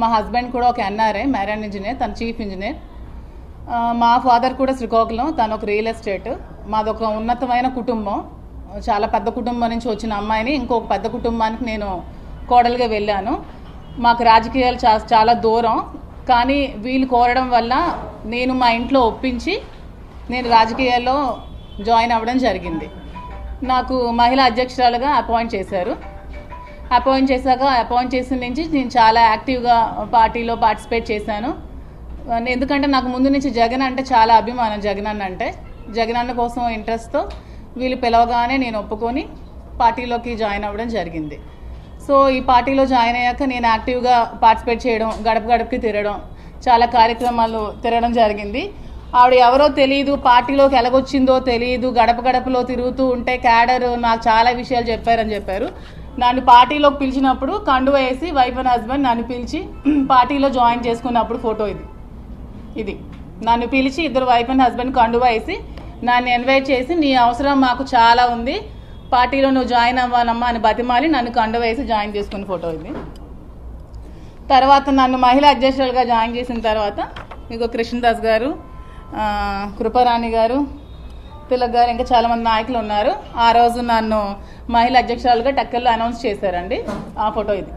మా హస్బెండ్ కూడా ఒక ఎన్ఆర్ఐ మ్యారైన్ ఇంజనీర్, తను చీఫ్ ఇంజనీర్. మా ఫాదర్ కూడా శ్రీకాకుళం, తను ఒక రియల్ ఎస్టేట్. మాదొక ఉన్నతమైన కుటుంబం, చాలా పెద్ద కుటుంబం నుంచి వచ్చిన అమ్మాయిని ఇంకొక పెద్ద కుటుంబానికి నేను కోడలుగా వెళ్ళాను. మాకు రాజకీయాలు చాలా దూరం, కానీ వీళ్ళు కోరడం వల్ల నేను మా ఇంట్లో ఒప్పించి నేను రాజకీయాల్లో జాయిన్ అవ్వడం జరిగింది. నాకు మహిళా అధ్యక్షురాలుగా అపాయింట్ చేశారు. అపాయింట్ చేసిన నుంచి నేను చాలా యాక్టివ్గా పార్టీలో పార్టిసిపేట్ చేశాను. ఎందుకంటే నాకు ముందు నుంచి జగన్ అంటే చాలా అభిమానం. జగన్ అన్న కోసం ఇంట్రెస్ట్తో వీళ్ళు పిలవగానే నేను ఒప్పుకొని పార్టీలోకి జాయిన్ అవ్వడం జరిగింది. సో ఈ పార్టీలో జాయిన్ అయ్యాక నేను యాక్టివ్గా పార్టిసిపేట్ చేయడం, గడప గడపకి తిరగడం, చాలా కార్యక్రమాలు తిరగడం జరిగింది. ఆవిడ ఎవరో తెలియదు, పార్టీలోకి ఎలాగొచ్చిందో తెలియదు, గడప గడపలో తిరుగుతూ ఉంటే క్యాడర్ నాకు చాలా విషయాలు చెప్పారు. నన్ను పార్టీలోకి పిలిచినప్పుడు కండువ వేసి వైఫ్ అండ్ హస్బెండ్ నన్ను పిలిచి పార్టీలో జాయిన్ చేసుకున్నప్పుడు ఫోటో ఇది నన్ను పిలిచి ఇద్దరు వైఫ్ అండ్ హస్బెండ్ కండువ వేసి నన్ను ఇన్వైట్ చేసి, నీ అవసరం మాకు చాలా ఉంది, పార్టీలో నువ్వు జాయిన్ అవ్వాలమ్మా అని బతిమాలి నన్ను కండువ వేసి జాయిన్ చేసుకున్న ఫోటో ఇది. తర్వాత నన్ను మహిళా అధ్యక్షులుగా జాయిన్ చేసిన తర్వాత మీకు కృష్ణదాస్ గారు, కృపారాణి గారు, తిలక్ గారు, ఇంకా చాలామంది నాయకులు ఉన్నారు. ఆ రోజు నన్ను మహిళా అధ్యక్షురాలుగా టెక్కల్లో అనౌన్స్ చేశారండి. ఆ ఫోటో ఇది.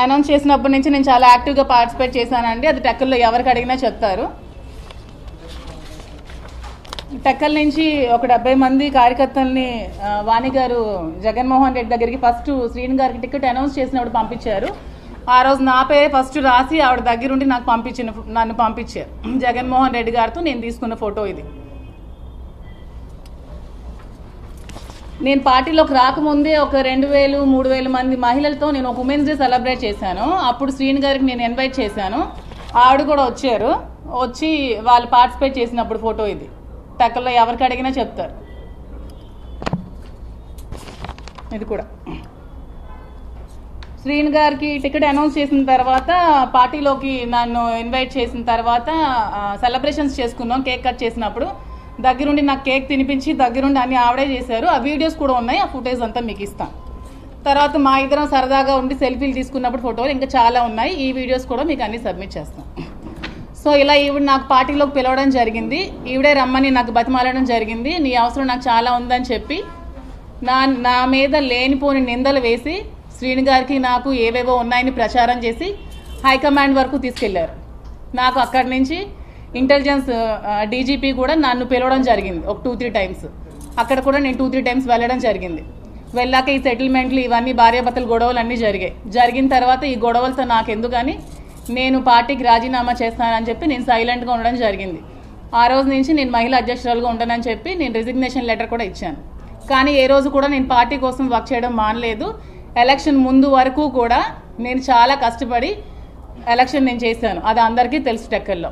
అనౌన్స్ చేసినప్పటి నుంచి నేను చాలా యాక్టివ్గా పార్టిసిపేట్ చేశానండి. అది టెక్కల్లో ఎవరికి అడిగినా చెప్తారు. టెక్కల్ నుంచి ఒక 70 మంది కార్యకర్తల్ని వాణి గారు జగన్మోహన్ రెడ్డి దగ్గరికి ఫస్ట్ శ్రీని గారికి టికెట్ అనౌన్స్ చేసినప్పుడు పంపించారు. ఆ రోజు నా పేరు ఫస్ట్ రాసి ఆవిడ దగ్గరుండి నన్ను పంపించారు. జగన్మోహన్ రెడ్డి గారితో నేను తీసుకున్న ఫోటో ఇది. నేను పార్టీలోకి రాకముందే ఒక 2000-3000 మంది మహిళలతో నేను ఒక ఉమెన్స్ డే సెలబ్రేట్ చేశాను. అప్పుడు శ్రీని గారికి నేను ఇన్వైట్ చేశాను. ఆవిడ కూడా వచ్చి వాళ్ళు పార్టిసిపేట్ చేసినప్పుడు ఫోటో ఇది. టెక్కల్లో ఎవరికి అడిగినా చెప్తారు. ఇది కూడా శ్రీని గారికి టికెట్ అనౌన్స్ చేసిన తర్వాత పార్టీలోకి నన్ను ఇన్వైట్ చేసిన తర్వాత సెలబ్రేషన్స్ చేసుకున్నాం. కేక్ కట్ చేసినప్పుడు దగ్గరుండి నాకు కేక్ తినిపించి దగ్గరుండి అన్ని ఆవిడే చేశారు. ఆ వీడియోస్ కూడా ఉన్నాయి, ఆ ఫుటేజ్ అంతా మీకు ఇస్తాను. తర్వాత మా ఇద్దరం సరదాగా ఉండి సెల్ఫీలు తీసుకున్నప్పుడు ఫోటోలు ఇంకా చాలా ఉన్నాయి. ఈ వీడియోస్ కూడా మీకు అన్ని సబ్మిట్ చేస్తాం. సో ఇలా ఈవిడ నాకు పార్టీలోకి పిలవడం జరిగింది. ఈవిడే రమ్మని నాకు బతిమాలడం జరిగింది. నీ అవసరం నాకు చాలా ఉందని చెప్పి నా మీద లేనిపోని నిందలు వేసి శ్రీని గారికి నాకు ఏవేవో ఉన్నాయని ప్రచారం చేసి హైకమాండ్ వరకు తీసుకెళ్లారు. నాకు అక్కడి నుంచి ఇంటెలిజెన్స్ డీజీపీ కూడా నన్ను పిలవడం జరిగింది ఒక 2-3 టైమ్స్. అక్కడ కూడా నేను 2-3 టైమ్స్ వెళ్ళడం జరిగింది. వెళ్ళాక ఈ సెటిల్మెంట్లు ఇవన్నీ భార్యాభర్తల గొడవలు అన్నీ జరిగిన తర్వాత ఈ గొడవలతో నాకు ఎందుకని నేను పార్టీకి రాజీనామా చేస్తానని చెప్పి నేను సైలెంట్గా ఉండడం జరిగింది. ఆ రోజు నుంచి నేను మహిళా అధ్యక్షురాలుగా ఉంటానని చెప్పి నేను రిజిగ్నేషన్ లెటర్ కూడా ఇచ్చాను. కానీ ఏ రోజు కూడా నేను పార్టీ కోసం వర్క్ చేయడం మానలేదు. ఎలక్షన్ ముందు వరకు కూడా నేను చాలా కష్టపడి ఎలక్షన్ నేను చేశాను. అది అందరికీ తెలుసు టెక్కల్లో.